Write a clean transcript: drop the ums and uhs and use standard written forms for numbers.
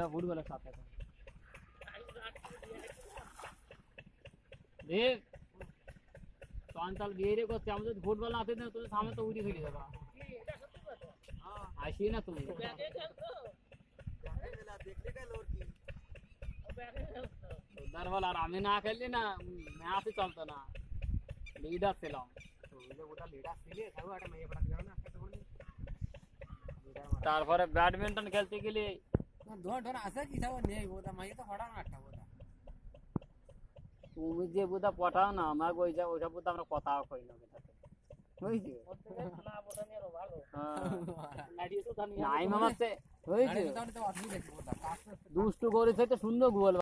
football साथ देख पांचाल बिहेरे को त्यामध्ये फुटबॉल आते ना तुझे सामने तो उडी खेली जाबा अशी ना तुम्ही दरवाला आम्ही ना खेळले ना मैं आसे चलतो ना लीडर ছিলাম তো ওই ওটা लीडर ছিলে তাও একটা মেয়ে পড়া দিল না একটা তো বলি তারপরে ব্যাডমিন্টন খেলতে গেলে ধর ধর আসা কি তাও নেই ওটা মাইয়ে তো পড়া না একটা ওটা তুমি যে বুদা পটাও না আমার ওইটা ওইটা বুদা আমরা কথাও কই না এটাতে হইছে না বুদা নিয়ে ভালো হ্যাঁ নাড়িয়ে তো জানি নাই মামাতে হইছে দুষ্টু করেছে তো সুন্দর গোল